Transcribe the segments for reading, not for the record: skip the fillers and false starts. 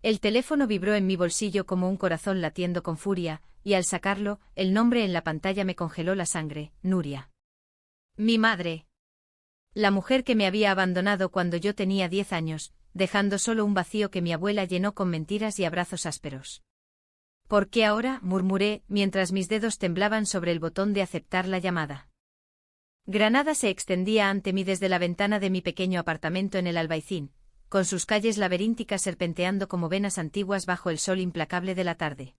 El teléfono vibró en mi bolsillo como un corazón latiendo con furia, y al sacarlo, el nombre en la pantalla me congeló la sangre: Nuria. Mi madre. La mujer que me había abandonado cuando yo tenía 10 años, dejando solo un vacío que mi abuela llenó con mentiras y abrazos ásperos. ¿Por qué ahora?, murmuré, mientras mis dedos temblaban sobre el botón de aceptar la llamada. Granada se extendía ante mí desde la ventana de mi pequeño apartamento en el Albaicín, con sus calles laberínticas serpenteando como venas antiguas bajo el sol implacable de la tarde.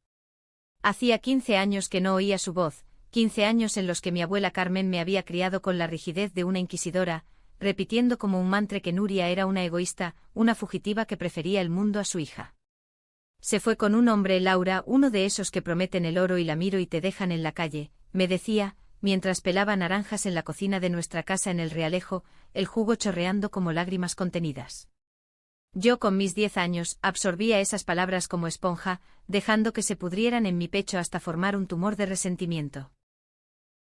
Hacía 15 años que no oía su voz, 15 años en los que mi abuela Carmen me había criado con la rigidez de una inquisidora, repitiendo como un mantra que Nuria era una egoísta, una fugitiva que prefería el mundo a su hija. Se fue con un hombre, Laura, uno de esos que prometen el oro y la miro y te dejan en la calle, me decía, mientras pelaba naranjas en la cocina de nuestra casa en el Realejo, el jugo chorreando como lágrimas contenidas. Yo con mis 10 años absorbía esas palabras como esponja, dejando que se pudrieran en mi pecho hasta formar un tumor de resentimiento.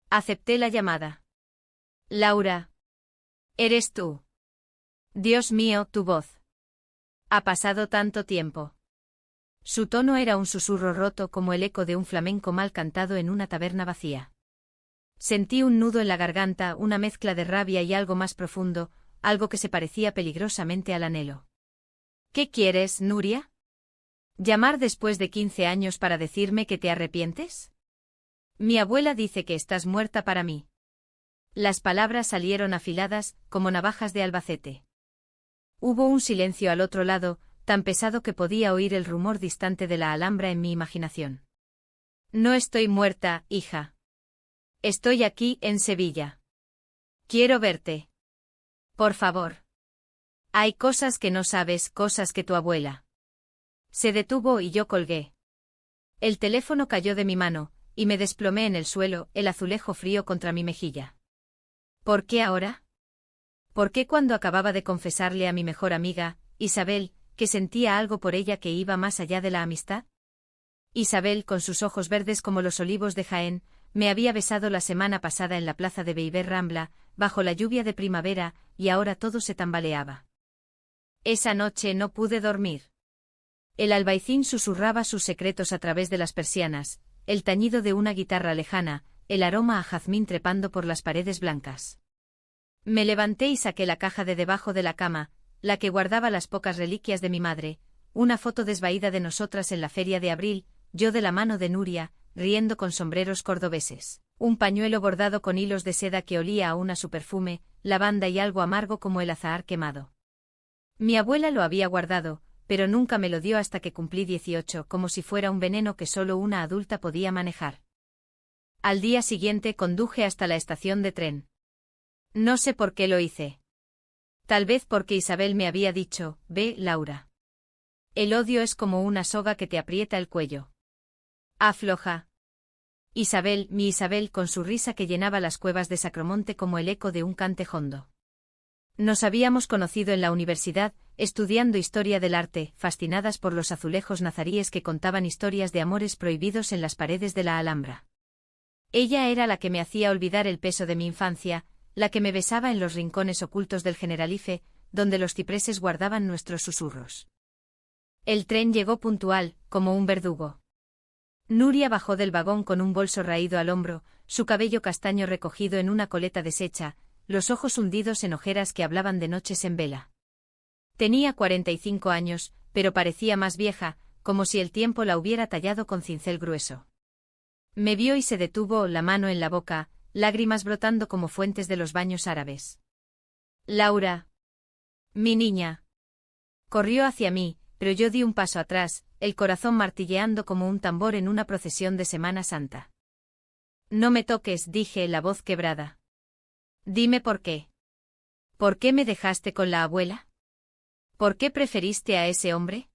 Acepté la llamada. Laura. ¿Eres tú? Dios mío, tu voz. Ha pasado tanto tiempo. Su tono era un susurro roto como el eco de un flamenco mal cantado en una taberna vacía. Sentí un nudo en la garganta, una mezcla de rabia y algo más profundo, algo que se parecía peligrosamente al anhelo. ¿Qué quieres, Nuria? ¿Llamar después de 15 años para decirme que te arrepientes? Mi abuela dice que estás muerta para mí. Las palabras salieron afiladas, como navajas de Albacete. Hubo un silencio al otro lado, tan pesado que podía oír el rumor distante de la Alhambra en mi imaginación. No estoy muerta, hija. Estoy aquí, en Sevilla. Quiero verte. Por favor. Hay cosas que no sabes, cosas que tu abuela. Se detuvo y yo colgué. El teléfono cayó de mi mano, y me desplomé en el suelo, el azulejo frío contra mi mejilla. ¿Por qué ahora? ¿Por qué cuando acababa de confesarle a mi mejor amiga, Isabel, que sentía algo por ella que iba más allá de la amistad? Isabel, con sus ojos verdes como los olivos de Jaén, me había besado la semana pasada en la plaza de Beiber Rambla, bajo la lluvia de primavera, y ahora todo se tambaleaba. Esa noche no pude dormir. El Albaicín susurraba sus secretos a través de las persianas, el tañido de una guitarra lejana, el aroma a jazmín trepando por las paredes blancas. Me levanté y saqué la caja de debajo de la cama, la que guardaba las pocas reliquias de mi madre, una foto desvaída de nosotras en la feria de abril, yo de la mano de Nuria, riendo con sombreros cordobeses, un pañuelo bordado con hilos de seda que olía aún a su perfume, lavanda y algo amargo como el azahar quemado. Mi abuela lo había guardado, pero nunca me lo dio hasta que cumplí 18, como si fuera un veneno que solo una adulta podía manejar. Al día siguiente conduje hasta la estación de tren. No sé por qué lo hice. Tal vez porque Isabel me había dicho, ve, Laura. El odio es como una soga que te aprieta el cuello. Afloja. Isabel, mi Isabel, con su risa que llenaba las cuevas de Sacromonte como el eco de un cante hondo. Nos habíamos conocido en la universidad, estudiando historia del arte, fascinadas por los azulejos nazaríes que contaban historias de amores prohibidos en las paredes de la Alhambra. Ella era la que me hacía olvidar el peso de mi infancia, la que me besaba en los rincones ocultos del Generalife, donde los cipreses guardaban nuestros susurros. El tren llegó puntual, como un verdugo. Nuria bajó del vagón con un bolso raído al hombro, su cabello castaño recogido en una coleta deshecha, los ojos hundidos en ojeras que hablaban de noches en vela. Tenía 45 años, pero parecía más vieja, como si el tiempo la hubiera tallado con cincel grueso. Me vio y se detuvo, la mano en la boca, lágrimas brotando como fuentes de los baños árabes. Laura. Mi niña. Corrió hacia mí, pero yo di un paso atrás, el corazón martilleando como un tambor en una procesión de Semana Santa. No me toques, dije, la voz quebrada. Dime por qué. ¿Por qué me dejaste con la abuela? ¿Por qué preferiste a ese hombre?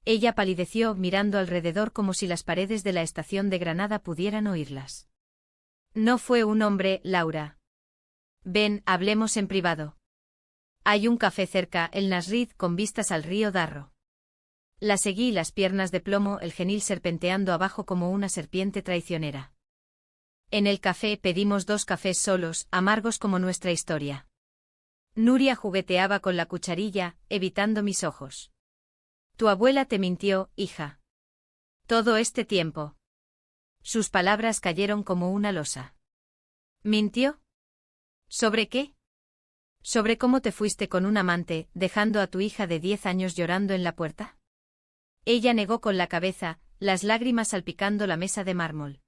Ella palideció, mirando alrededor como si las paredes de la estación de Granada pudieran oírlas. No fue un hombre, Laura. Ven, hablemos en privado. Hay un café cerca, el Nasrid, con vistas al río Darro. La seguí, las piernas de plomo, el genil serpenteando abajo como una serpiente traicionera. En el café pedimos 2 cafés solos, amargos como nuestra historia. Nuria jugueteaba con la cucharilla, evitando mis ojos. Tu abuela te mintió, hija. Todo este tiempo. Sus palabras cayeron como una losa. ¿Mintió? ¿Sobre qué? ¿Sobre cómo te fuiste con un amante, dejando a tu hija de 10 años llorando en la puerta? Ella negó con la cabeza, las lágrimas salpicando la mesa de mármol.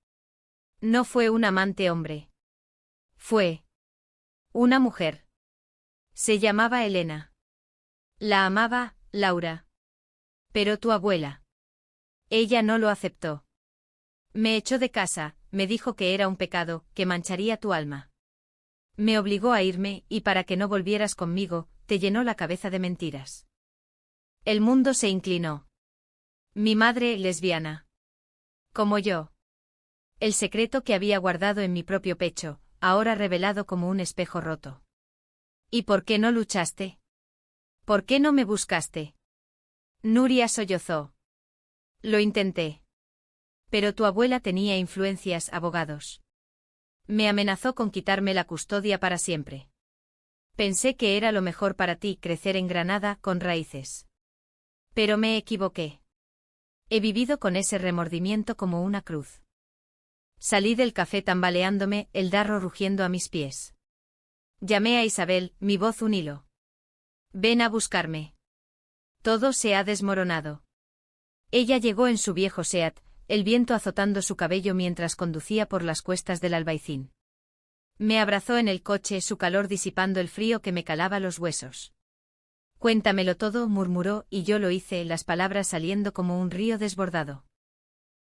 No fue un amante hombre. Fue una mujer. Se llamaba Elena. La amaba, Laura. Pero tu abuela. Ella no lo aceptó. Me echó de casa, me dijo que era un pecado, que mancharía tu alma. Me obligó a irme, y para que no volvieras conmigo, te llenó la cabeza de mentiras. El mundo se inclinó. Mi madre, lesbiana. Como yo. El secreto que había guardado en mi propio pecho, ahora revelado como un espejo roto. ¿Y por qué no luchaste? ¿Por qué no me buscaste? Nuria sollozó. Lo intenté. Pero tu abuela tenía influencias, abogados. Me amenazó con quitarme la custodia para siempre. Pensé que era lo mejor para ti crecer en Granada con raíces. Pero me equivoqué. He vivido con ese remordimiento como una cruz. Salí del café tambaleándome, el darro rugiendo a mis pies. Llamé a Isabel, mi voz un hilo. Ven a buscarme. Todo se ha desmoronado. Ella llegó en su viejo Seat, el viento azotando su cabello mientras conducía por las cuestas del Albaicín. Me abrazó en el coche, su calor disipando el frío que me calaba los huesos. Cuéntamelo todo, murmuró, y yo lo hice, las palabras saliendo como un río desbordado.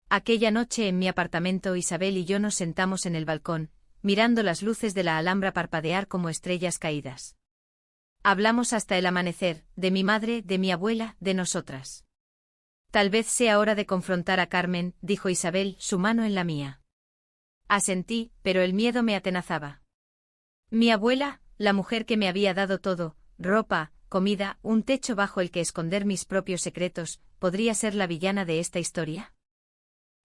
Aquella noche en mi apartamento Isabel y yo nos sentamos en el balcón, mirando las luces de la Alhambra parpadear como estrellas caídas. Hablamos hasta el amanecer, de mi madre, de mi abuela, de nosotras. Tal vez sea hora de confrontar a Carmen, dijo Isabel, su mano en la mía. Asentí, pero el miedo me atenazaba. Mi abuela, la mujer que me había dado todo, ropa, comida, un techo bajo el que esconder mis propios secretos, ¿podría ser la villana de esta historia?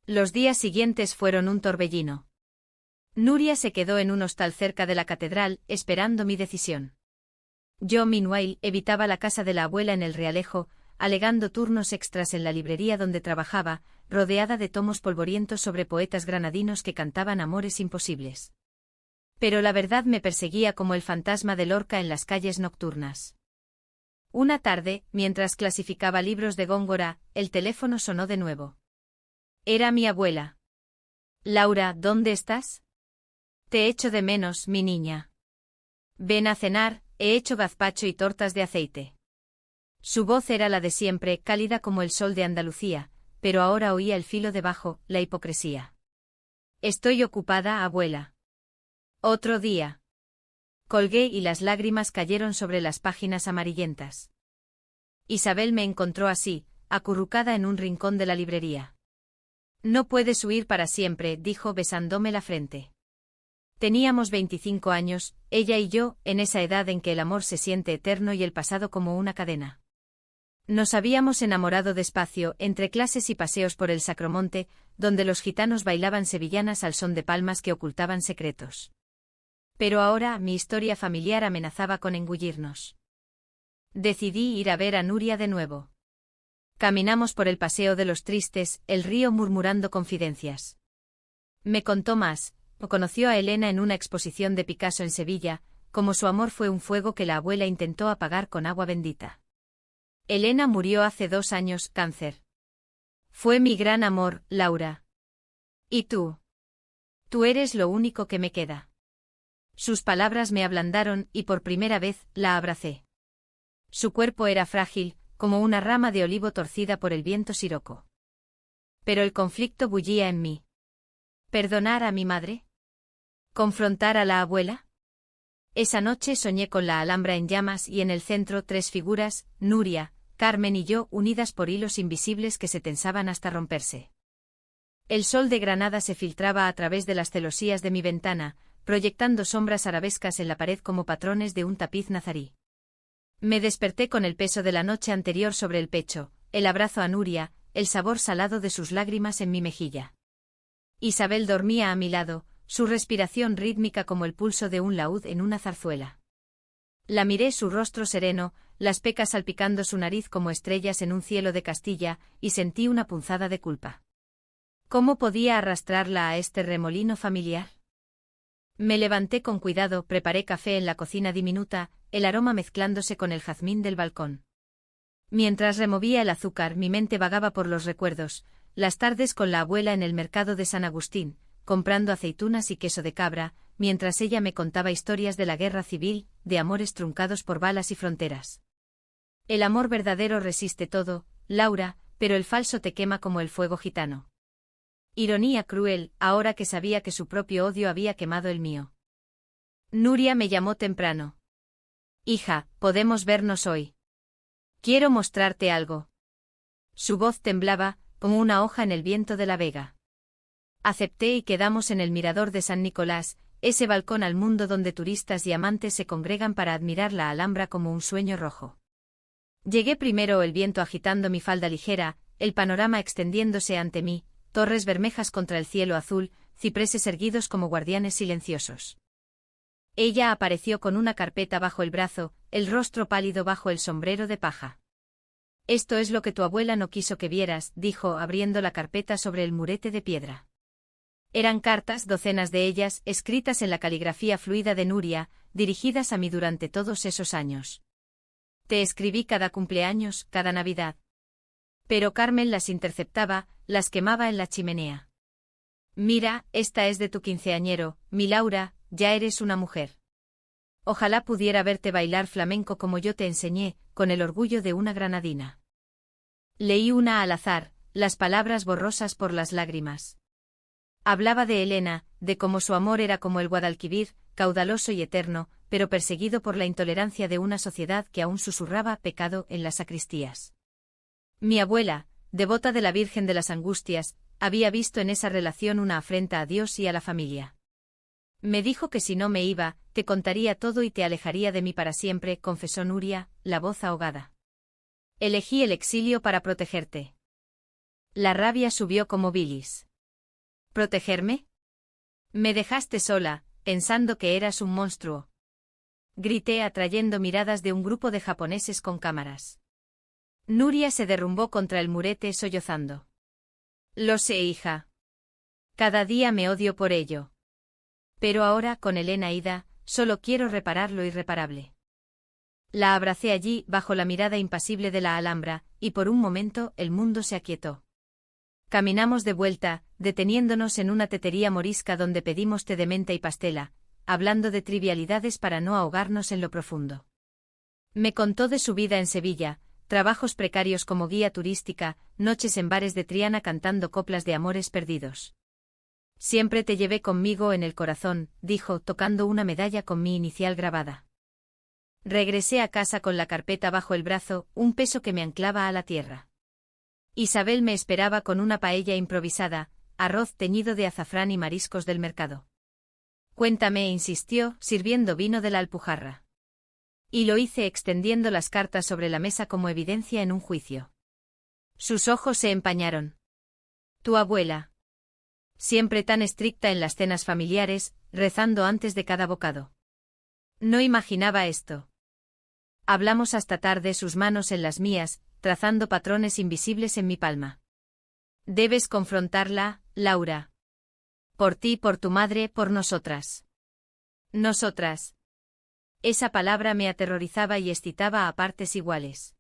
Los días siguientes fueron un torbellino. Nuria se quedó en un hostal cerca de la catedral, esperando mi decisión. Yo, meanwhile, evitaba la casa de la abuela en el Realejo, alegando turnos extras en la librería donde trabajaba, rodeada de tomos polvorientos sobre poetas granadinos que cantaban amores imposibles. Pero la verdad me perseguía como el fantasma de Lorca en las calles nocturnas. Una tarde, mientras clasificaba libros de Góngora, el teléfono sonó de nuevo. Era mi abuela. Laura, ¿dónde estás? Te echo de menos, mi niña. Ven a cenar, he hecho gazpacho y tortas de aceite. Su voz era la de siempre, cálida como el sol de Andalucía, pero ahora oía el filo debajo, la hipocresía. Estoy ocupada, abuela. Otro día. Colgué y las lágrimas cayeron sobre las páginas amarillentas. Isabel me encontró así, acurrucada en un rincón de la librería. No puedes huir para siempre, dijo besándome la frente. Teníamos 25 años, ella y yo, en esa edad en que el amor se siente eterno y el pasado como una cadena. Nos habíamos enamorado despacio, entre clases y paseos por el Sacromonte, donde los gitanos bailaban sevillanas al son de palmas que ocultaban secretos. Pero ahora mi historia familiar amenazaba con engullirnos. Decidí ir a ver a Nuria de nuevo. Caminamos por el Paseo de los Tristes, el río murmurando confidencias. Me contó más, o conoció a Elena en una exposición de Picasso en Sevilla, como su amor fue un fuego que la abuela intentó apagar con agua bendita. Elena murió hace 2 años, cáncer. Fue mi gran amor, Laura. ¿Y tú? Tú eres lo único que me queda. Sus palabras me ablandaron y por primera vez la abracé. Su cuerpo era frágil, como una rama de olivo torcida por el viento siroco. Pero el conflicto bullía en mí. ¿Perdonar a mi madre? ¿Confrontar a la abuela? Esa noche soñé con la Alhambra en llamas y en el centro 3 figuras, Nuria, Carmen y yo, unidas por hilos invisibles que se tensaban hasta romperse. El sol de Granada se filtraba a través de las celosías de mi ventana, proyectando sombras arabescas en la pared como patrones de un tapiz nazarí. Me desperté con el peso de la noche anterior sobre el pecho, el abrazo a Nuria, el sabor salado de sus lágrimas en mi mejilla. Isabel dormía a mi lado, su respiración rítmica como el pulso de un laúd en una zarzuela. La miré, su rostro sereno, las pecas salpicando su nariz como estrellas en un cielo de Castilla, y sentí una punzada de culpa. ¿Cómo podía arrastrarla a este remolino familiar? Me levanté con cuidado, preparé café en la cocina diminuta, el aroma mezclándose con el jazmín del balcón. Mientras removía el azúcar, mi mente vagaba por los recuerdos, las tardes con la abuela en el mercado de San Agustín, comprando aceitunas y queso de cabra, mientras ella me contaba historias de la guerra civil, de amores truncados por balas y fronteras. El amor verdadero resiste todo, Laura, pero el falso te quema como el fuego gitano. Ironía cruel, ahora que sabía que su propio odio había quemado el mío. Nuria me llamó temprano. Hija, ¿podemos vernos hoy? Quiero mostrarte algo. Su voz temblaba, como una hoja en el viento de la vega. Acepté y quedamos en el mirador de San Nicolás, ese balcón al mundo donde turistas y amantes se congregan para admirar la Alhambra como un sueño rojo. Llegué primero, el viento agitando mi falda ligera, el panorama extendiéndose ante mí, torres bermejas contra el cielo azul, cipreses erguidos como guardianes silenciosos. Ella apareció con una carpeta bajo el brazo, el rostro pálido bajo el sombrero de paja. Esto es lo que tu abuela no quiso que vieras, dijo, abriendo la carpeta sobre el murete de piedra. Eran cartas, docenas de ellas, escritas en la caligrafía fluida de Nuria, dirigidas a mí durante todos esos años. Te escribí cada cumpleaños, cada Navidad. Pero Carmen las interceptaba, las quemaba en la chimenea. Mira, esta es de tu quinceañero, mi Laura, ya eres una mujer. Ojalá pudiera verte bailar flamenco como yo te enseñé, con el orgullo de una granadina. Leí una al azar, las palabras borrosas por las lágrimas. Hablaba de Elena, de cómo su amor era como el Guadalquivir, caudaloso y eterno, pero perseguido por la intolerancia de una sociedad que aún susurraba pecado en las sacristías. Mi abuela, devota de la Virgen de las Angustias, había visto en esa relación una afrenta a Dios y a la familia. Me dijo que si no me iba, te contaría todo y te alejaría de mí para siempre, confesó Nuria, la voz ahogada. Elegí el exilio para protegerte. La rabia subió como bilis. ¿Protegerme? Me dejaste sola, pensando que eras un monstruo. Grité atrayendo miradas de un grupo de japoneses con cámaras. Nuria se derrumbó contra el murete sollozando. Lo sé, hija. Cada día me odio por ello. Pero ahora, con Elena ida, solo quiero reparar lo irreparable. La abracé allí, bajo la mirada impasible de la Alhambra, y por un momento el mundo se aquietó. Caminamos de vuelta, deteniéndonos en una tetería morisca donde pedimos té de menta y pastela, hablando de trivialidades para no ahogarnos en lo profundo. Me contó de su vida en Sevilla, trabajos precarios como guía turística, noches en bares de Triana cantando coplas de amores perdidos. Siempre te llevé conmigo en el corazón, dijo, tocando una medalla con mi inicial grabada. Regresé a casa con la carpeta bajo el brazo, un peso que me anclaba a la tierra. Isabel me esperaba con una paella improvisada, arroz teñido de azafrán y mariscos del mercado. Cuéntame, insistió, sirviendo vino de la Alpujarra. Y lo hice extendiendo las cartas sobre la mesa como evidencia en un juicio. Sus ojos se empañaron. Tu abuela. Siempre tan estricta en las cenas familiares, rezando antes de cada bocado. No imaginaba esto. Hablamos hasta tarde, sus manos en las mías, trazando patrones invisibles en mi palma. Debes confrontarla, Laura. Por ti, por tu madre, por nosotras. Nosotras. Esa palabra me aterrorizaba y excitaba a partes iguales.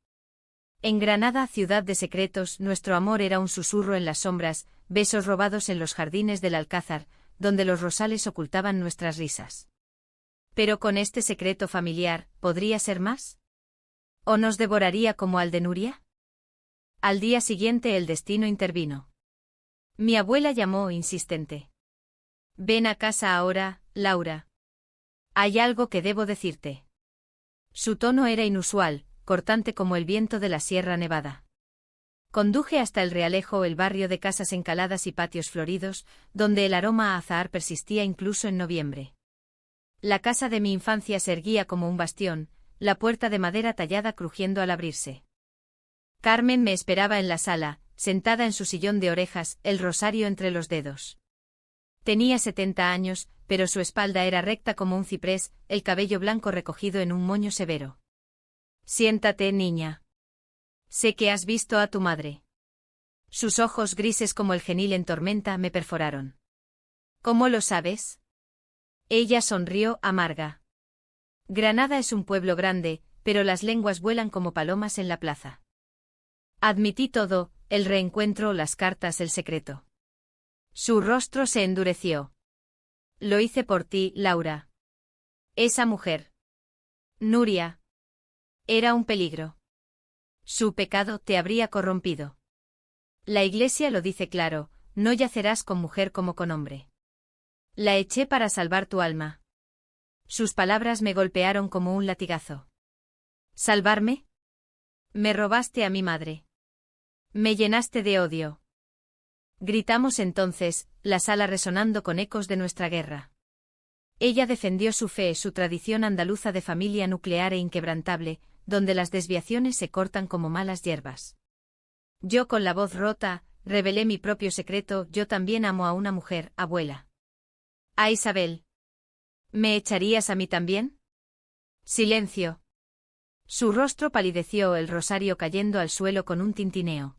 En Granada, ciudad de secretos, nuestro amor era un susurro en las sombras, besos robados en los jardines del Alcázar, donde los rosales ocultaban nuestras risas. Pero con este secreto familiar, ¿podría ser más? ¿O nos devoraría como al de Nuria? Al día siguiente el destino intervino. Mi abuela llamó insistente. Ven a casa ahora, Laura. Hay algo que debo decirte. Su tono era inusual, cortante como el viento de la Sierra Nevada. Conduje hasta el Realejo, el barrio de casas encaladas y patios floridos, donde el aroma a azahar persistía incluso en noviembre. La casa de mi infancia se erguía como un bastión, la puerta de madera tallada crujiendo al abrirse. Carmen me esperaba en la sala, sentada en su sillón de orejas, el rosario entre los dedos. Tenía 70 años, pero su espalda era recta como un ciprés, el cabello blanco recogido en un moño severo. Siéntate, niña. Sé que has visto a tu madre. Sus ojos grises como el genil en tormenta me perforaron. ¿Cómo lo sabes? Ella sonrió amarga. Granada es un pueblo grande, pero las lenguas vuelan como palomas en la plaza. Admití todo, el reencuentro, las cartas, el secreto. Su rostro se endureció. Lo hice por ti, Laura. Esa mujer. Nuria. Era un peligro. Su pecado te habría corrompido. La Iglesia lo dice claro, no yacerás con mujer como con hombre. La eché para salvar tu alma. Sus palabras me golpearon como un latigazo. ¿Salvarme? Me robaste a mi madre. Me llenaste de odio. Gritamos entonces, la sala resonando con ecos de nuestra guerra. Ella defendió su fe, su tradición andaluza de familia nuclear e inquebrantable, donde las desviaciones se cortan como malas hierbas. Yo con la voz rota, revelé mi propio secreto, yo también amo a una mujer, abuela. A Isabel. ¿Me echarías a mí también? Silencio. Su rostro palideció, el rosario cayendo al suelo con un tintineo.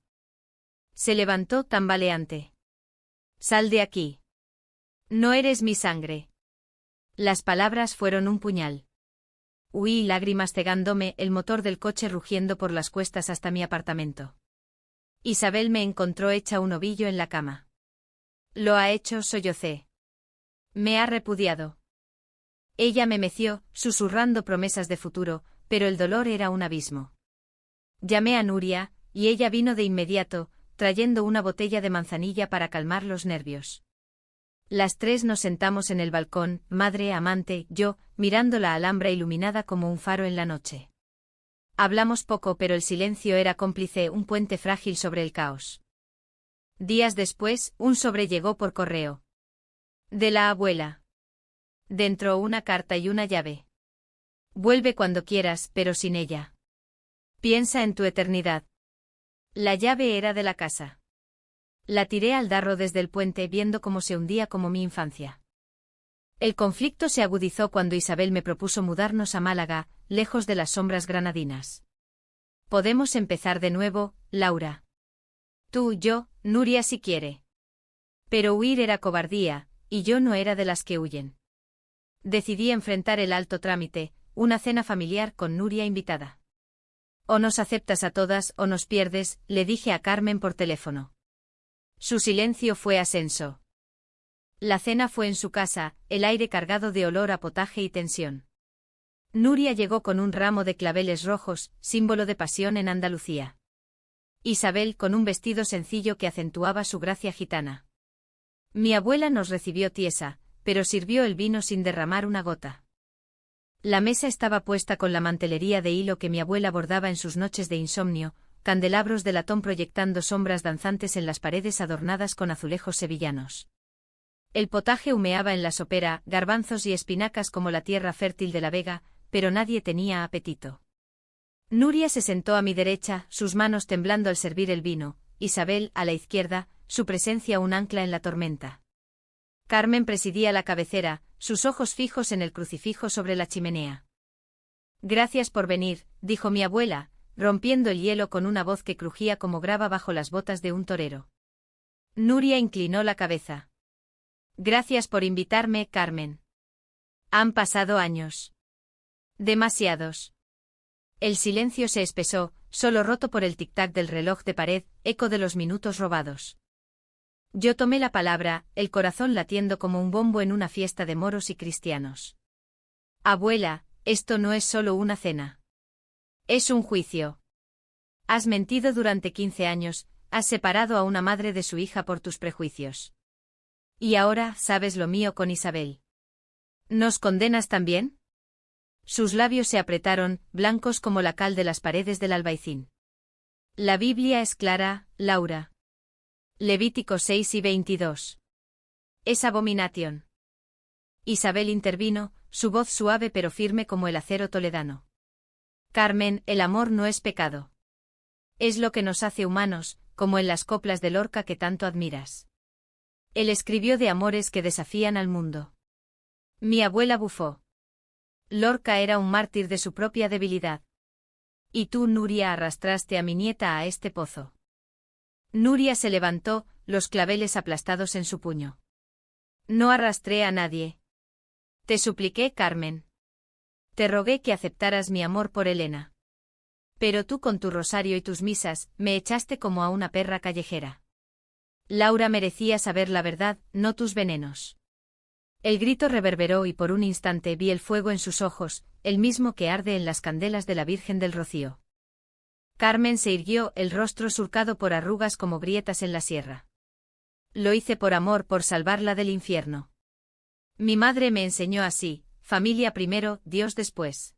Se levantó tambaleante. Sal de aquí. No eres mi sangre. Las palabras fueron un puñal. Huí, lágrimas cegándome, el motor del coche rugiendo por las cuestas hasta mi apartamento. Isabel me encontró hecha un ovillo en la cama. Lo ha hecho, sollocé. Me ha repudiado. Ella me meció, susurrando promesas de futuro, pero el dolor era un abismo. Llamé a Nuria, y ella vino de inmediato, trayendo una botella de manzanilla para calmar los nervios. Las tres nos sentamos en el balcón, madre, amante, yo, mirando la Alhambra iluminada como un faro en la noche. Hablamos poco, pero el silencio era cómplice, un puente frágil sobre el caos. Días después, un sobre llegó por correo. De la abuela. Dentro una carta y una llave. Vuelve cuando quieras, pero sin ella. Piensa en tu eternidad. La llave era de la casa. La tiré al darro desde el puente, viendo cómo se hundía como mi infancia. El conflicto se agudizó cuando Isabel me propuso mudarnos a Málaga, lejos de las sombras granadinas. Podemos empezar de nuevo, Laura. Tú, yo, Nuria si quiere. Pero huir era cobardía, y yo no era de las que huyen. Decidí enfrentar el alto trámite, una cena familiar con Nuria invitada. O nos aceptas a todas o nos pierdes, le dije a Carmen por teléfono. Su silencio fue asenso. La cena fue en su casa, el aire cargado de olor a potaje y tensión. Nuria llegó con un ramo de claveles rojos, símbolo de pasión en Andalucía. Isabel con un vestido sencillo que acentuaba su gracia gitana. Mi abuela nos recibió tiesa, pero sirvió el vino sin derramar una gota. La mesa estaba puesta con la mantelería de hilo que mi abuela bordaba en sus noches de insomnio, candelabros de latón proyectando sombras danzantes en las paredes adornadas con azulejos sevillanos. El potaje humeaba en la sopera, garbanzos y espinacas como la tierra fértil de la Vega, pero nadie tenía apetito. Nuria se sentó a mi derecha, sus manos temblando al servir el vino, Isabel, a la izquierda, su presencia un ancla en la tormenta. Carmen presidía la cabecera, sus ojos fijos en el crucifijo sobre la chimenea. Gracias por venir, dijo mi abuela, rompiendo el hielo con una voz que crujía como grava bajo las botas de un torero. Nuria inclinó la cabeza. Gracias por invitarme, Carmen. Han pasado años. Demasiados. El silencio se espesó, solo roto por el tic-tac del reloj de pared, eco de los minutos robados. Yo tomé la palabra, el corazón latiendo como un bombo en una fiesta de moros y cristianos. Abuela, esto no es solo una cena. Es un juicio. Has mentido durante 15 años, has separado a una madre de su hija por tus prejuicios. Y ahora sabes lo mío con Isabel. ¿Nos condenas también? Sus labios se apretaron, blancos como la cal de las paredes del albaicín. La Biblia es clara, Laura. Levítico 6 y 22. Es abominación. Isabel intervino, su voz suave pero firme como el acero toledano. Carmen, el amor no es pecado. Es lo que nos hace humanos, como en las coplas de Lorca que tanto admiras. Él escribió de amores que desafían al mundo. Mi abuela bufó. Lorca era un mártir de su propia debilidad. Y tú, Nuria, arrastraste a mi nieta a este pozo. Nuria se levantó, los claveles aplastados en su puño. No arrastré a nadie. Te supliqué, Carmen. Te rogué que aceptaras mi amor por Elena. Pero tú con tu rosario y tus misas, me echaste como a una perra callejera. Laura merecía saber la verdad, no tus venenos. El grito reverberó y por un instante vi el fuego en sus ojos, el mismo que arde en las candelas de la Virgen del Rocío. Carmen se irguió, el rostro surcado por arrugas como grietas en la sierra. Lo hice por amor, por salvarla del infierno. Mi madre me enseñó así, familia primero, Dios después.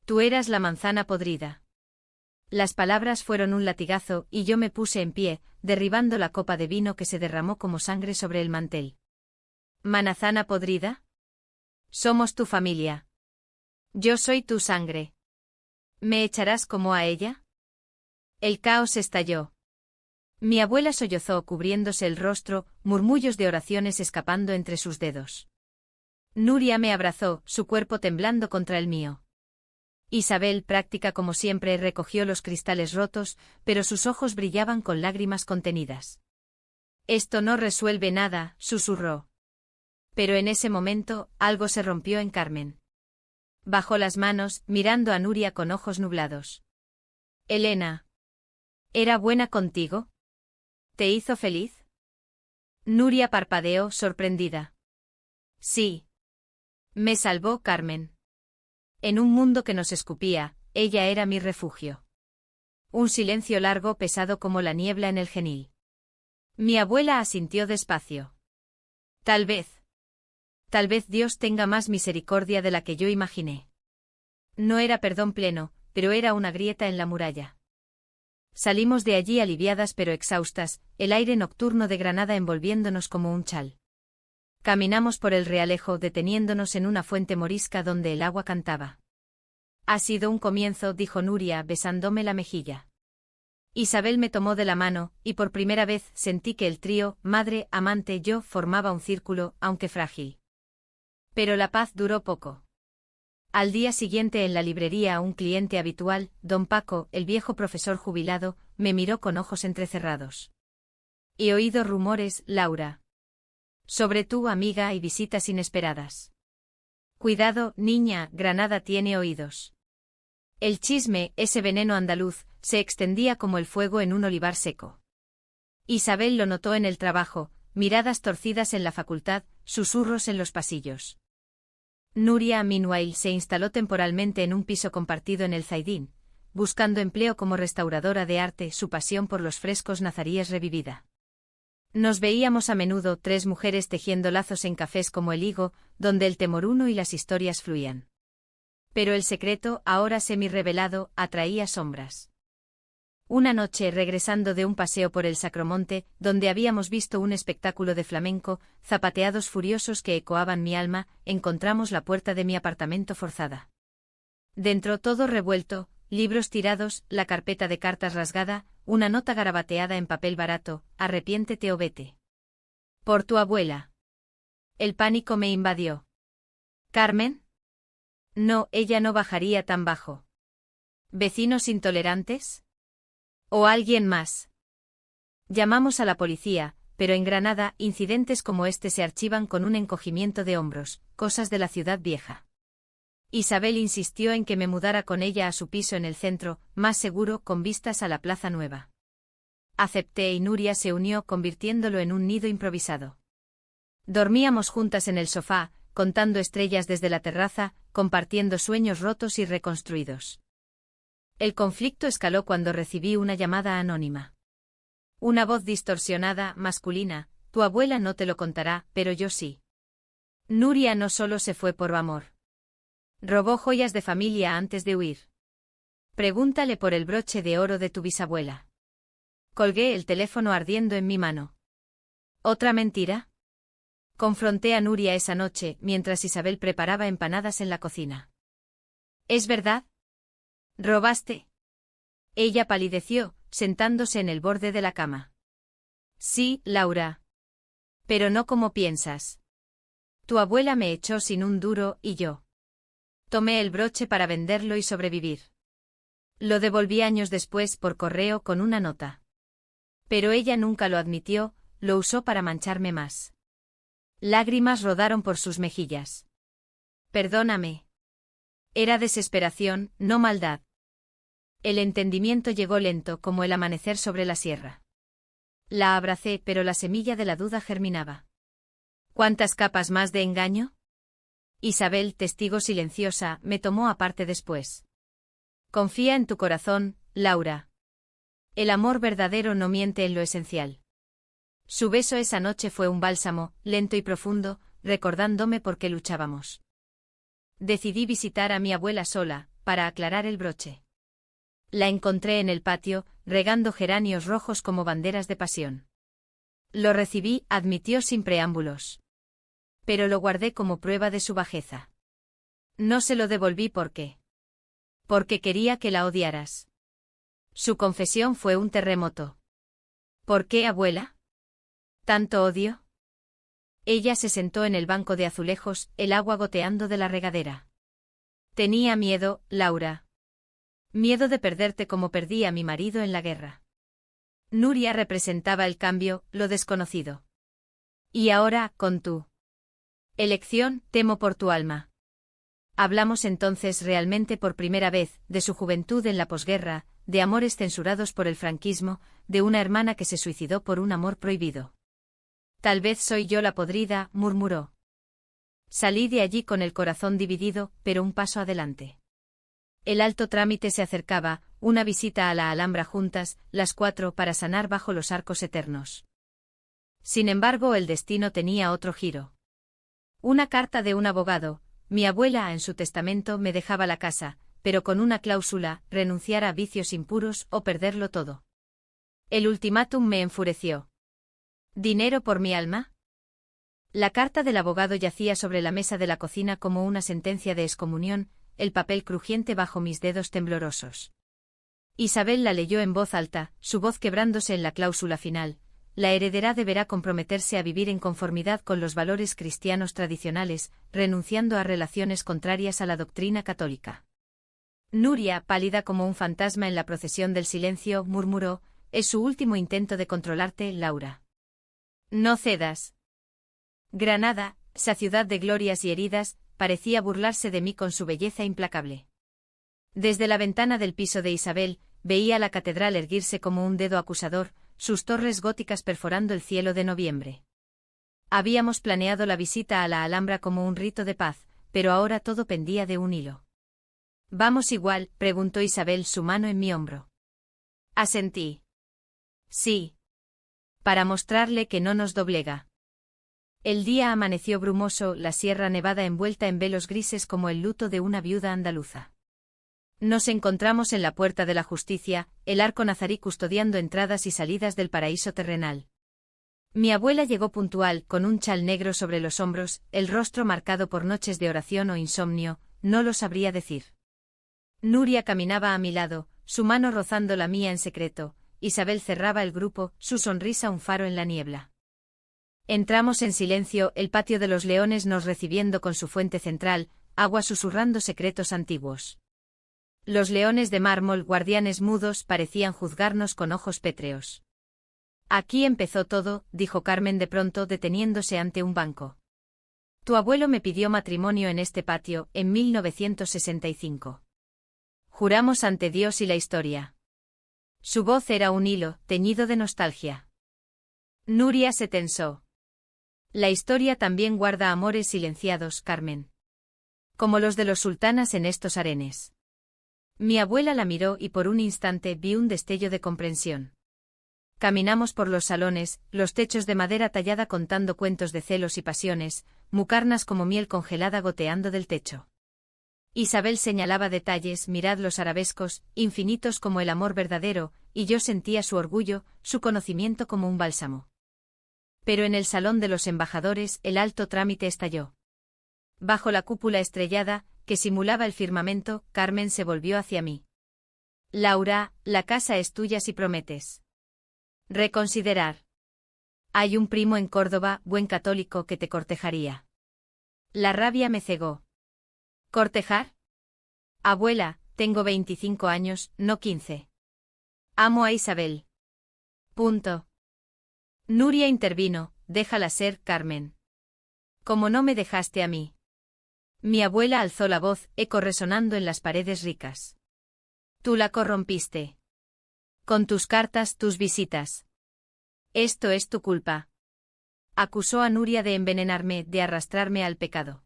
Tú eras la manzana podrida. Las palabras fueron un latigazo y yo me puse en pie, derribando la copa de vino que se derramó como sangre sobre el mantel. ¿Manzana podrida? Somos tu familia. Yo soy tu sangre. ¿Me echarás como a ella? El caos estalló. Mi abuela sollozó cubriéndose el rostro, murmullos de oraciones escapando entre sus dedos. Nuria me abrazó, su cuerpo temblando contra el mío. Isabel, práctica como siempre, recogió los cristales rotos, pero sus ojos brillaban con lágrimas contenidas. Esto no resuelve nada, susurró. Pero en ese momento, algo se rompió en Carmen. Bajó las manos, mirando a Nuria con ojos nublados. Elena. ¿Era buena contigo? ¿Te hizo feliz? Nuria parpadeó, sorprendida. Sí. Me salvó, Carmen. En un mundo que nos escupía, ella era mi refugio. Un silencio largo, pesado como la niebla en el genil. Mi abuela asintió despacio. Tal vez Dios tenga más misericordia de la que yo imaginé. No era perdón pleno, pero era una grieta en la muralla. Salimos de allí aliviadas pero exhaustas, el aire nocturno de Granada envolviéndonos como un chal. Caminamos por el Realejo deteniéndonos en una fuente morisca donde el agua cantaba. Ha sido un comienzo, dijo Nuria besándome la mejilla. Isabel me tomó de la mano, y por primera vez sentí que el trío, madre, amante, yo, formaba un círculo, aunque frágil. Pero la paz duró poco. Al día siguiente en la librería un cliente habitual, don Paco, el viejo profesor jubilado, me miró con ojos entrecerrados. He oído rumores, Laura. Sobre tu amiga y visitas inesperadas. Cuidado, niña, Granada tiene oídos. El chisme, ese veneno andaluz, se extendía como el fuego en un olivar seco. Isabel lo notó en el trabajo, miradas torcidas en la facultad, susurros en los pasillos. Nuria Meanwhile se instaló temporalmente en un piso compartido en el Zaidín, buscando empleo como restauradora de arte, su pasión por los frescos nazaríes revivida. Nos veíamos a menudo, tres mujeres tejiendo lazos en cafés como el Higo, donde el temoruno y las historias fluían. Pero el secreto, ahora semi-revelado, atraía sombras. Una noche, regresando de un paseo por el Sacromonte, donde habíamos visto un espectáculo de flamenco, zapateados furiosos que ecoaban mi alma, encontramos la puerta de mi apartamento forzada. Dentro todo revuelto, libros tirados, la carpeta de cartas rasgada, una nota garabateada en papel barato, arrepiéntete o vete. Por tu abuela. El pánico me invadió. ¿Carmen? No, ella no bajaría tan bajo. ¿Vecinos intolerantes? ¿O alguien más? Llamamos a la policía, pero en Granada, incidentes como este se archivan con un encogimiento de hombros, cosas de la ciudad vieja. Isabel insistió en que me mudara con ella a su piso en el centro, más seguro, con vistas a la Plaza Nueva. Acepté y Nuria se unió, convirtiéndolo en un nido improvisado. Dormíamos juntas en el sofá, contando estrellas desde la terraza, compartiendo sueños rotos y reconstruidos. El conflicto escaló cuando recibí una llamada anónima. Una voz distorsionada, masculina: tu abuela no te lo contará, pero yo sí. Nuria no solo se fue por amor. Robó joyas de familia antes de huir. Pregúntale por el broche de oro de tu bisabuela. Colgué el teléfono ardiendo en mi mano. ¿Otra mentira? Confronté a Nuria esa noche, mientras Isabel preparaba empanadas en la cocina. ¿Es verdad? ¿Robaste? Ella palideció, sentándose en el borde de la cama. Sí, Laura. Pero no como piensas. Tu abuela me echó sin un duro y yo tomé el broche para venderlo y sobrevivir. Lo devolví años después por correo con una nota. Pero ella nunca lo admitió, lo usó para mancharme más. Lágrimas rodaron por sus mejillas. Perdóname. Era desesperación, no maldad. El entendimiento llegó lento como el amanecer sobre la sierra. La abracé, pero la semilla de la duda germinaba. ¿Cuántas capas más de engaño? Isabel, testigo silenciosa, me tomó aparte después. Confía en tu corazón, Laura. El amor verdadero no miente en lo esencial. Su beso esa noche fue un bálsamo, lento y profundo, recordándome por qué luchábamos. Decidí visitar a mi abuela sola, para aclarar el broche. La encontré en el patio, regando geranios rojos como banderas de pasión. Lo recibí, admitió sin preámbulos. Pero lo guardé como prueba de su bajeza. No se lo devolví porque quería que la odiaras. Su confesión fue un terremoto. ¿Por qué, abuela? ¿Tanto odio? Ella se sentó en el banco de azulejos, el agua goteando de la regadera. Tenía miedo, Laura. Miedo de perderte como perdí a mi marido en la guerra. Nuria representaba el cambio, lo desconocido. Y ahora, con tu elección, temo por tu alma. Hablamos entonces realmente por primera vez, de su juventud en la posguerra, de amores censurados por el franquismo, de una hermana que se suicidó por un amor prohibido. Tal vez soy yo la podrida, murmuró. Salí de allí con el corazón dividido, pero un paso adelante. El alto trámite se acercaba, una visita a la Alhambra juntas, las 4 para sanar bajo los arcos eternos. Sin embargo, el destino tenía otro giro. Una carta de un abogado. Mi abuela en su testamento me dejaba la casa, pero con una cláusula, renunciar a vicios impuros o perderlo todo. El ultimátum me enfureció. ¿Dinero por mi alma? La carta del abogado yacía sobre la mesa de la cocina como una sentencia de excomunión, el papel crujiente bajo mis dedos temblorosos. Isabel la leyó en voz alta, su voz quebrándose en la cláusula final. La heredera deberá comprometerse a vivir en conformidad con los valores cristianos tradicionales, renunciando a relaciones contrarias a la doctrina católica. Nuria, pálida como un fantasma en la procesión del silencio, murmuró: «Es su último intento de controlarte, Laura. No cedas». Granada, esa ciudad de glorias y heridas, parecía burlarse de mí con su belleza implacable. Desde la ventana del piso de Isabel, veía la catedral erguirse como un dedo acusador, sus torres góticas perforando el cielo de noviembre. Habíamos planeado la visita a la Alhambra como un rito de paz, pero ahora todo pendía de un hilo. «¿Vamos igual?», preguntó Isabel, su mano en mi hombro. Asentí. Sí. Para mostrarle que no nos doblega. El día amaneció brumoso, la Sierra Nevada envuelta en velos grises como el luto de una viuda andaluza. Nos encontramos en la puerta de la justicia, el arco nazarí custodiando entradas y salidas del paraíso terrenal. Mi abuela llegó puntual, con un chal negro sobre los hombros, el rostro marcado por noches de oración o insomnio, no lo sabría decir. Nuria caminaba a mi lado, su mano rozando la mía en secreto. Isabel cerraba el grupo, su sonrisa un faro en la niebla. Entramos en silencio, el patio de los leones nos recibiendo con su fuente central, agua susurrando secretos antiguos. Los leones de mármol, guardianes mudos, parecían juzgarnos con ojos pétreos. Aquí empezó todo, dijo Carmen de pronto, deteniéndose ante un banco. Tu abuelo me pidió matrimonio en este patio, en 1965. Juramos ante Dios y la historia. Su voz era un hilo, teñido de nostalgia. Nuria se tensó. La historia también guarda amores silenciados, Carmen. Como los de los sultanas en estos harenes. Mi abuela la miró y por un instante vi un destello de comprensión. Caminamos por los salones, los techos de madera tallada contando cuentos de celos y pasiones, mucarnas como miel congelada goteando del techo. Isabel señalaba detalles, mirad los arabescos, infinitos como el amor verdadero, y yo sentía su orgullo, su conocimiento como un bálsamo. Pero en el salón de los embajadores el alto trámite estalló. Bajo la cúpula estrellada, que simulaba el firmamento, Carmen se volvió hacia mí. Laura, la casa es tuya si prometes reconsiderar. Hay un primo en Córdoba, buen católico, que te cortejaría. La rabia me cegó. ¿Cortejar? Abuela, tengo 25 años, no 15. Amo a Isabel. Punto. Nuria intervino, déjala ser, Carmen. Como no me dejaste a mí. Mi abuela alzó la voz, eco resonando en las paredes ricas. Tú la corrompiste. Con tus cartas, tus visitas. Esto es tu culpa. Acusó a Nuria de envenenarme, de arrastrarme al pecado.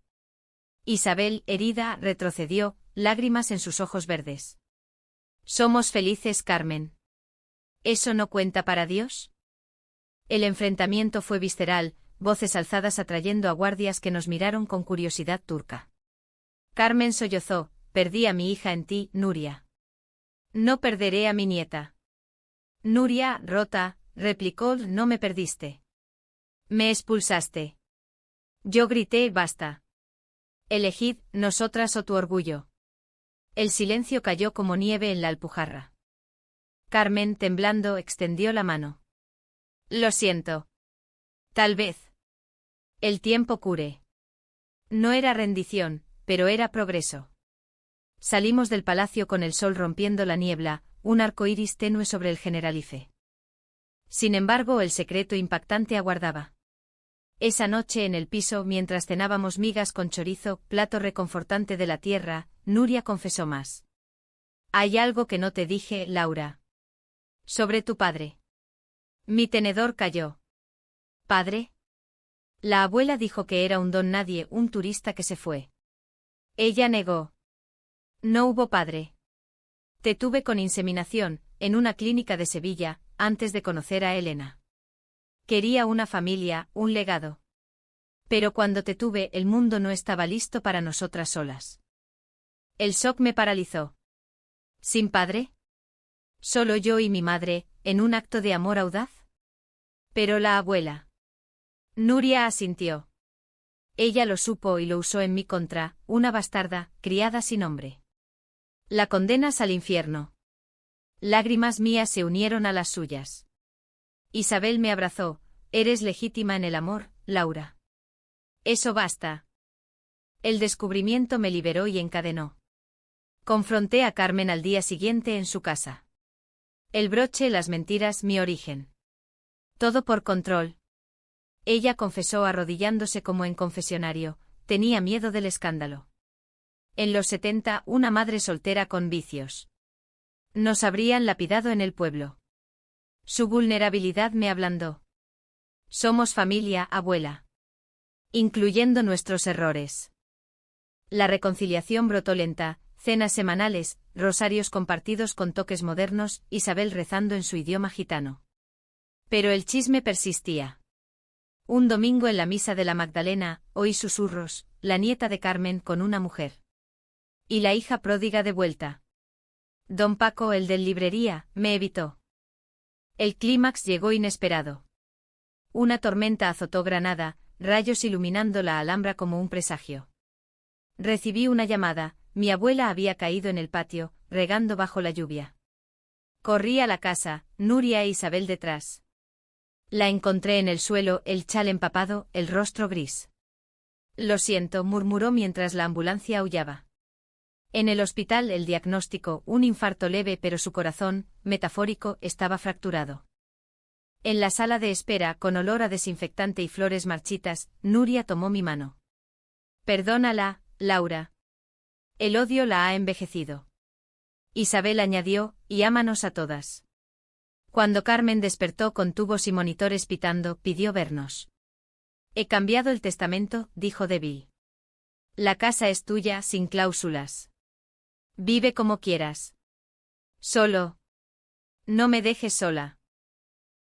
Isabel, herida, retrocedió, lágrimas en sus ojos verdes. Somos felices, Carmen. ¿Eso no cuenta para Dios? El enfrentamiento fue visceral, voces alzadas atrayendo a guardias que nos miraron con curiosidad turca. Carmen sollozó, perdí a mi hija en ti, Nuria. No perderé a mi nieta. Nuria, rota, replicó, no me perdiste. Me expulsaste. Yo grité, basta. Elegid, nosotras o tu orgullo. El silencio cayó como nieve en la Alpujarra. Carmen, temblando, extendió la mano. Lo siento. Tal vez. El tiempo cure. No era rendición, pero era progreso. Salimos del palacio con el sol rompiendo la niebla, un arco iris tenue sobre el Generalife. Sin embargo, el secreto impactante aguardaba. Esa noche en el piso, mientras cenábamos migas con chorizo, plato reconfortante de la tierra, Nuria confesó más. Hay algo que no te dije, Laura. Sobre tu padre. Mi tenedor cayó. ¿Padre? La abuela dijo que era un don nadie, un turista que se fue. Ella negó. No hubo padre. Te tuve con inseminación, en una clínica de Sevilla, antes de conocer a Elena. Quería una familia, un legado. Pero cuando te tuve, el mundo no estaba listo para nosotras solas. El shock me paralizó. ¿Sin padre? ¿Solo yo y mi madre, en un acto de amor audaz? Pero la abuela. Nuria asintió. Ella lo supo y lo usó en mi contra, una bastarda, criada sin hombre. La condenas al infierno. Lágrimas mías se unieron a las suyas. Isabel me abrazó. Eres legítima en el amor, Laura. Eso basta. El descubrimiento me liberó y encadenó. Confronté a Carmen al día siguiente en su casa. El broche, las mentiras, mi origen. Todo por control. Ella confesó arrodillándose como en confesionario, tenía miedo del escándalo. En los 70, una madre soltera con vicios. Nos habrían lapidado en el pueblo. Su vulnerabilidad me ablandó. Somos familia, abuela. Incluyendo nuestros errores. La reconciliación brotó lenta, cenas semanales, rosarios compartidos con toques modernos, Isabel rezando en su idioma gitano. Pero el chisme persistía. Un domingo en la misa de la Magdalena, oí susurros, la nieta de Carmen con una mujer. Y la hija pródiga de vuelta. Don Paco, el del librería, me evitó. El clímax llegó inesperado. Una tormenta azotó Granada, rayos iluminando la Alhambra como un presagio. Recibí una llamada, mi abuela había caído en el patio, regando bajo la lluvia. Corrí a la casa, Nuria e Isabel detrás. La encontré en el suelo, el chal empapado, el rostro gris. Lo siento, murmuró mientras la ambulancia aullaba. En el hospital el diagnóstico, un infarto leve pero su corazón, metafórico, estaba fracturado. En la sala de espera, con olor a desinfectante y flores marchitas, Nuria tomó mi mano. Perdónala, Laura. El odio la ha envejecido. Isabel añadió, y ámanos a todas. Cuando Carmen despertó con tubos y monitores pitando, pidió vernos. He cambiado el testamento, dijo débil. La casa es tuya, sin cláusulas. Vive como quieras. Solo. No me dejes sola.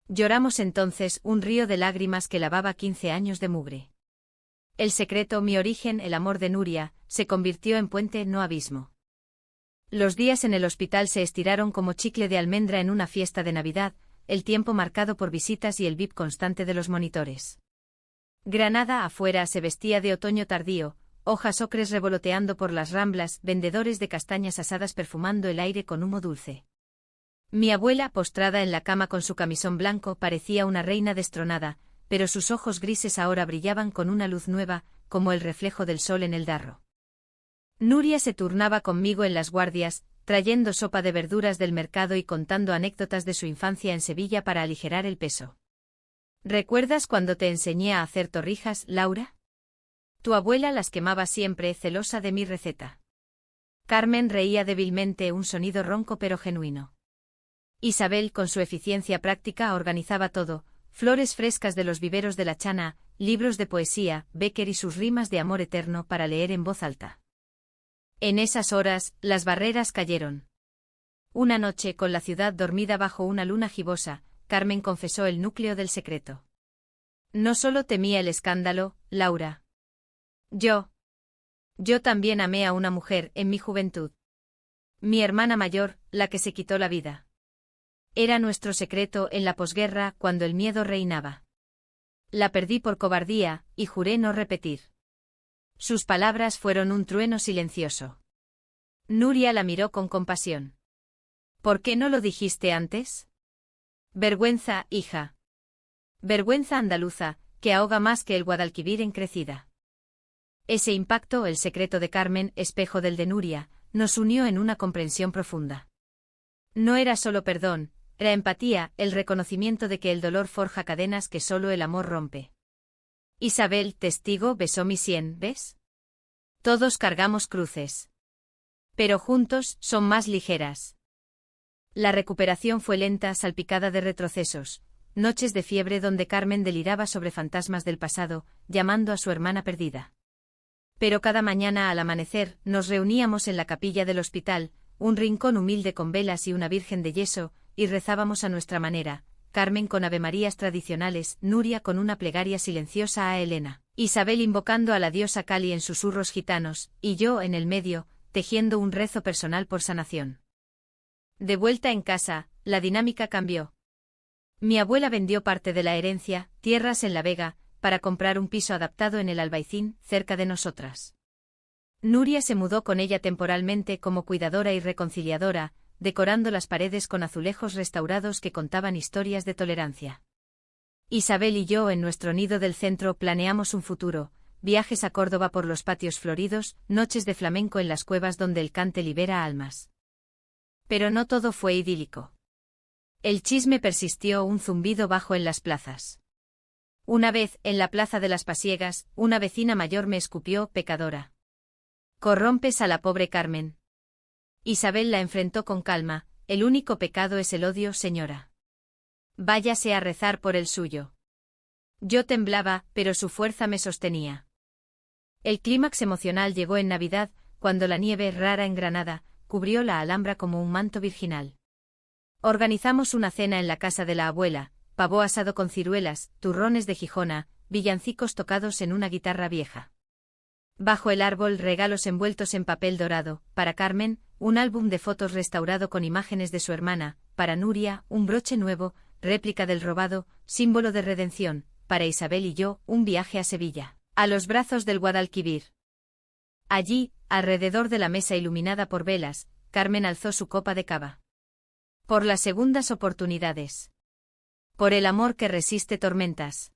Lloramos entonces, un río de lágrimas que lavaba 15 años de mugre. El secreto, mi origen, el amor de Nuria, se convirtió en puente, no abismo. Los días en el hospital se estiraron como chicle de almendra en una fiesta de Navidad, el tiempo marcado por visitas y el bip constante de los monitores. Granada afuera se vestía de otoño tardío, hojas ocres revoloteando por las ramblas, vendedores de castañas asadas perfumando el aire con humo dulce. Mi abuela, postrada en la cama con su camisón blanco, parecía una reina destronada, pero sus ojos grises ahora brillaban con una luz nueva, como el reflejo del sol en el darro. Nuria se turnaba conmigo en las guardias, trayendo sopa de verduras del mercado y contando anécdotas de su infancia en Sevilla para aligerar el peso. ¿Recuerdas cuando te enseñé a hacer torrijas, Laura? Tu abuela las quemaba siempre, celosa de mi receta. Carmen reía débilmente, un sonido ronco pero genuino. Isabel, con su eficiencia práctica, organizaba todo: flores frescas de los viveros de la Chana, libros de poesía, Bécquer y sus rimas de amor eterno para leer en voz alta. En esas horas, las barreras cayeron. Una noche, con la ciudad dormida bajo una luna gibosa, Carmen confesó el núcleo del secreto. No solo temía el escándalo, Laura. Yo también amé a una mujer en mi juventud. Mi hermana mayor, la que se quitó la vida. Era nuestro secreto en la posguerra, cuando el miedo reinaba. La perdí por cobardía, y juré no repetir. Sus palabras fueron un trueno silencioso. Nuria la miró con compasión. ¿Por qué no lo dijiste antes? Vergüenza, hija. Vergüenza andaluza, que ahoga más que el Guadalquivir en crecida. Ese impacto, el secreto de Carmen, espejo del de Nuria, nos unió en una comprensión profunda. No era solo perdón, era empatía, el reconocimiento de que el dolor forja cadenas que solo el amor rompe. Isabel, testigo, besó mi sien, ¿ves? Todos cargamos cruces. Pero juntos, son más ligeras. La recuperación fue lenta, salpicada de retrocesos, noches de fiebre donde Carmen deliraba sobre fantasmas del pasado, llamando a su hermana perdida. Pero cada mañana al amanecer, nos reuníamos en la capilla del hospital, un rincón humilde con velas y una virgen de yeso, y rezábamos a nuestra manera, Carmen con avemarías tradicionales, Nuria con una plegaria silenciosa a Elena, Isabel invocando a la diosa Kali en susurros gitanos, y yo en el medio, tejiendo un rezo personal por sanación. De vuelta en casa, la dinámica cambió. Mi abuela vendió parte de la herencia, tierras en La Vega, para comprar un piso adaptado en el Albaicín, cerca de nosotras. Nuria se mudó con ella temporalmente como cuidadora y reconciliadora, decorando las paredes con azulejos restaurados que contaban historias de tolerancia. Isabel y yo en nuestro nido del centro planeamos un futuro, viajes a Córdoba por los patios floridos, noches de flamenco en las cuevas donde el cante libera almas. Pero no todo fue idílico. El chisme persistió, un zumbido bajo en las plazas. Una vez, en la plaza de las Pasiegas, una vecina mayor me escupió, pecadora. Corrompes a la pobre Carmen. Isabel la enfrentó con calma, el único pecado es el odio, señora. Váyase a rezar por el suyo. Yo temblaba, pero su fuerza me sostenía. El clímax emocional llegó en Navidad, cuando la nieve, rara en Granada, cubrió la Alhambra como un manto virginal. Organizamos una cena en la casa de la abuela, pavó asado con ciruelas, turrones de Gijona, villancicos tocados en una guitarra vieja. Bajo el árbol, regalos envueltos en papel dorado, para Carmen, un álbum de fotos restaurado con imágenes de su hermana, para Nuria, un broche nuevo, réplica del robado, símbolo de redención, para Isabel y yo, un viaje a Sevilla, a los brazos del Guadalquivir. Allí, alrededor de la mesa iluminada por velas, Carmen alzó su copa de cava. Por las segundas oportunidades. Por el amor que resiste tormentas.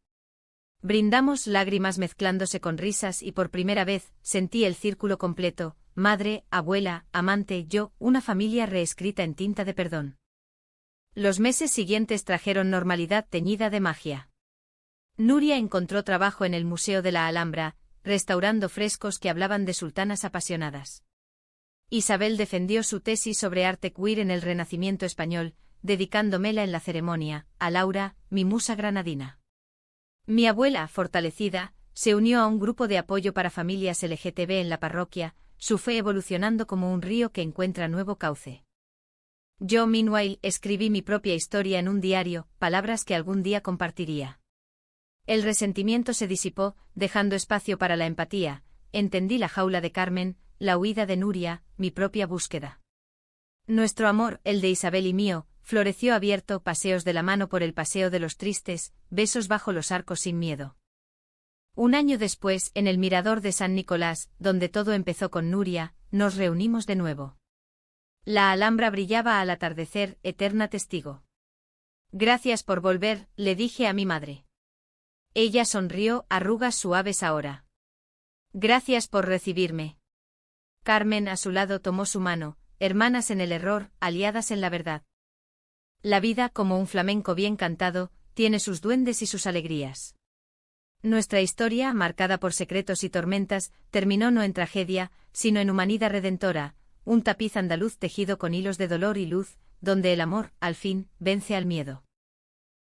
Brindamos, lágrimas mezclándose con risas, y por primera vez sentí el círculo completo: madre, abuela, amante, yo, una familia reescrita en tinta de perdón. Los meses siguientes trajeron normalidad teñida de magia. Nuria encontró trabajo en el Museo de la Alhambra, restaurando frescos que hablaban de sultanas apasionadas. Isabel defendió su tesis sobre arte queer en el Renacimiento español, dedicándomela en la ceremonia, a Laura, mi musa granadina. Mi abuela, fortalecida, se unió a un grupo de apoyo para familias LGTB en la parroquia, su fe evolucionando como un río que encuentra nuevo cauce. Yo, meanwhile, escribí mi propia historia en un diario, palabras que algún día compartiría. El resentimiento se disipó, dejando espacio para la empatía. Entendí la jaula de Carmen, la huida de Nuria, mi propia búsqueda. Nuestro amor, el de Isabel y mío, floreció abierto, paseos de la mano por el Paseo de los Tristes, besos bajo los arcos sin miedo. Un año después, en el mirador de San Nicolás, donde todo empezó con Nuria, nos reunimos de nuevo. La Alhambra brillaba al atardecer, eterna testigo. Gracias por volver, le dije a mi madre. Ella sonrió, arrugas suaves ahora. Gracias por recibirme. Carmen a su lado tomó su mano, hermanas en el error, aliadas en la verdad. La vida, como un flamenco bien cantado, tiene sus duendes y sus alegrías. Nuestra historia, marcada por secretos y tormentas, terminó no en tragedia, sino en humanidad redentora, un tapiz andaluz tejido con hilos de dolor y luz, donde el amor, al fin, vence al miedo.